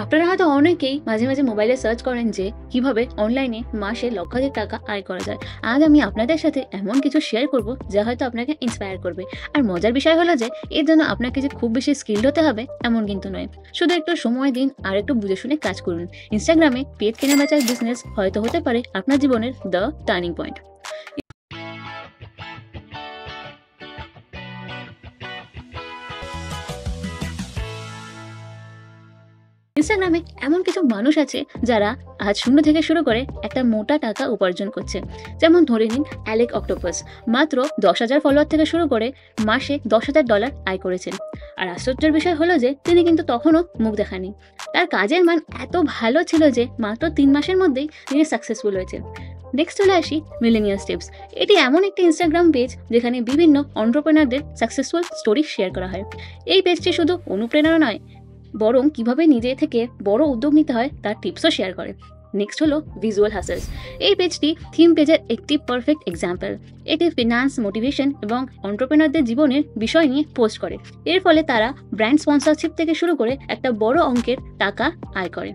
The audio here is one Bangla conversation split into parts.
আপনারা হয়তো অনেকেই মাঝে, মাঝে মোবাইলে সার্চ করেন যে কিভাবে অনলাইনে মাসে লক্ষাধিক টাকা আয় করা যায়। আজ আমি আপনাদের সাথে এমন কিছু শেয়ার করব যা হয়তো আপনাকে ইন্সপায়ার করবে। আর মজার বিষয় হলো যে এর জন্য আপনাকে যে খুব বেশি স্কিলড হতে হবে এমন কিন্তু নয়। শুধু একটু সময় দিন আর একটু বুঝে শুনে কাজ করুন। ইনস্টাগ্রামে পেজ কেনাবেচার বিজনেস হয়তো হতে পারে আপনার জীবনের দ্য টার্নিং পয়েন্ট। ইনস্টাগ্রামে এমন কিছু মানুষ আছে যারা আজ শূন্য থেকে শুরু করে একটা মোটা টাকা উপার্জন করছে। যেমন ধরে নিন অ্যালেক অক্টোপাস মাত্র 10,000 ফলোয়ার থেকে শুরু করে মাসে $10,000 আয় করেছেন। আর আশ্চর্যের বিষয় হলো যে তিনি কিন্তু তখনও মুখ দেখাননি। তার কাজের মান এত ভালো ছিল যে মাত্র 3 মাসের মধ্যেই তিনি সাকসেসফুল হয়েছেন। নেক্সট চলে আসি মিলেনিয়াস টিপস। এটি এমন একটি ইনস্টাগ্রাম পেজ যেখানে বিভিন্ন অন্টারপ্রেনারদের সাকসেসফুল স্টোরি শেয়ার করা হয়। এই পেজটি শুধু অনুপ্রেরণা নয়, বরং কিভাবে নিজে থেকে বড় উদ্যোগ নিতে হয় তার টিপসও শেয়ার করে। নেক্সট হলো ভিজুয়াল হাসেলস। এই পেজটি থিম পেজের একটি পারফেক্ট এক্সাম্পল। এটি ফিনান্স, মোটিভেশন এবং এন্টারপ্রেনারদের জীবনের বিষয় নিয়ে পোস্ট করে। এর ফলে তারা ব্র্যান্ড স্পন্সরশিপ থেকে শুরু করে একটা বড় অঙ্কের টাকা আয় করে।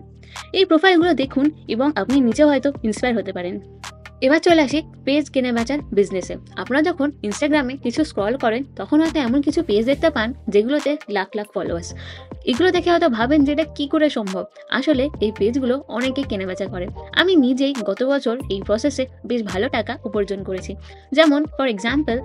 এই প্রোফাইলগুলো দেখুন এবং আপনি নিজেও হয়তো ইন্সপায়ার হতে পারেন। এবার চলে আসি পেজ কেনা বেচার বিজনেসে। আপনারা যখন ইনস্টাগ্রামে কিছু স্ক্রল করেন তখন হয়তো এমন কিছু পেজ দেখতে পান যেগুলোতে লাখ লাখ ফলোয়ার্স। এগুলো দেখে হয়তো ভাবেন যে এটা কি করে সম্ভব। আসলে এই পেজগুলো অনেকেই কেনাবেচা করে। আমি নিজেই গত বছর এই প্রসেসে বেশ ভালো টাকা উপার্জন করেছি। যেমন ফর এক্সাম্পল,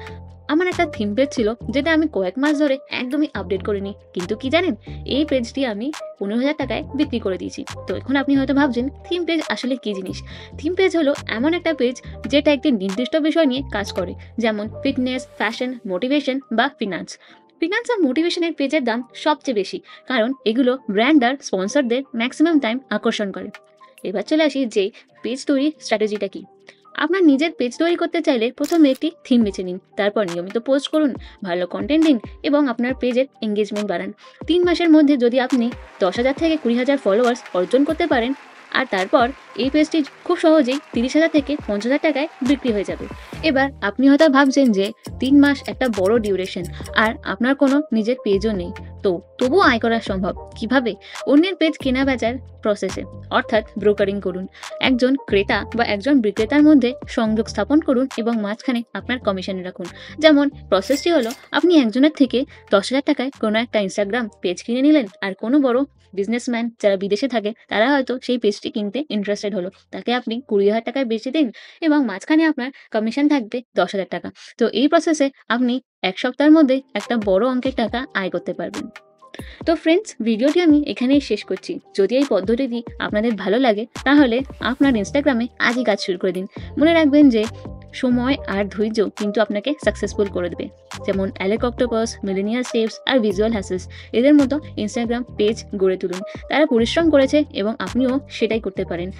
আমার একটা থিম পেজ ছিল যেটা আমি কয়েক মাস ধরে একদমই আপডেট করিনি, কিন্তু কি জানেন, এই পেজটি আমি 15,000 টাকায় বিক্রি করে দিয়েছি। তো এখন আপনি হয়তো ভাবছেন থিম পেজ আসলে কি জিনিস। থিম পেজ হলো এমন একটা পেজ যেটা একটি নির্দিষ্ট বিষয় নিয়ে কাজ করে, যেমন ফিটনেস, ফ্যাশন, মোটিভেশন বা ফিনান্স। ফিনান্স আর মোটিভেশনের পেজের দাম সবচেয়ে বেশি, কারণ এগুলো ব্র্যান্ড আর স্পন্সরদের ম্যাক্সিমাম টাইম আকর্ষণ করে। এবার চলে আসি যে পেজ তৈরির স্ট্র্যাটেজিটা কি। আপনার নিজের পেজ তৈরি করতে চাইলে প্রথমে একটি থিম বেছে নিন, তারপর নিয়মিত পোস্ট করুন, ভালো কন্টেন্ট দিন এবং আপনার পেজের এঙ্গেজমেন্ট বাড়ান। 3 মাসের মধ্যে যদি আপনি 10,000 থেকে 20,000 ফলোয়ার্স অর্জন করতে পারেন, আর তারপর এই পেজটি খুব সহজেই 30,000 থেকে 50,000 টাকায় বিক্রি হয়ে যাবে। এবার আপনি হয়তো ভাবছেন যে 3 মাস একটা বড় ডিউরেশন, আর আপনার কোনো নিজের পেজও নেই, তো তবুও আয় করা সম্ভব। কিভাবে? অন্যের পেজ কেনা বেচার প্রসেসে, অর্থাৎ ব্রোকারিং করুন। একজন ক্রেতা বা একজন বিক্রেতার মধ্যে সংযোগ স্থাপন করুন এবং মাঝখানে আপনার কমিশন রাখুন। যেমন প্রসেসটি হলো, আপনি একজনের থেকে 10,000 টাকায় কোনো একটা ইনস্টাগ্রাম পেজ কিনে নিলেন, আর কোনো বড় বিজনেসম্যান যারা বিদেশে থাকে তারা হয়তো সেই পেজটি কিনতে ইন্টারেস্টেড হলো, তাকে আপনি 20,000 টাকায় বেচে দিন এবং মাঝখানে আপনার কমিশন থাকবে 10,000 টাকা। তো এই প্রসেসে আপনি 1 সপ্তাহের মধ্যে একটা বড় অঙ্কের টাকা আয় করতে পারবেন। তো ফ্রেন্ডস, ভিডিওটি আমি এখানেই শেষ করছি। যদি এই পদ্ধতিটি আপনাদের ভালো লাগে তাহলে আপনার ইনস্টাগ্রামে আজই কাজ শুরু করে দিন। মনে রাখবেন যে সময় আর ধৈর্য কিন্তু আপনাকে সাকসেসফুল করে দেবে। যেমন অ্যালেক অক্টোপাস, মিলেনিয়াস টিপস আর ভিজুয়াল হ্যাসেলস, এদের মতো ইনস্টাগ্রাম পেজ গড়ে তুলুন। তারা পরিশ্রম করেছে এবং আপনিও সেটাই করতে পারেন।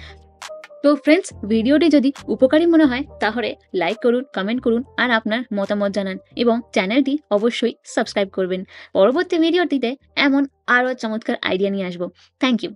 তো ফ্রেন্ডস, ভিডিওটি যদি উপকারী মনে হয় তাহলে লাইক করুন, কমেন্ট করুন আর আপনার মতামত জানান এবং চ্যানেলটি অবশ্যই সাবস্ক্রাইব করবেন। পরবর্তী ভিডিওটিতে এমন আরও চমৎকার আইডিয়া নিয়ে আসবো। Thank you.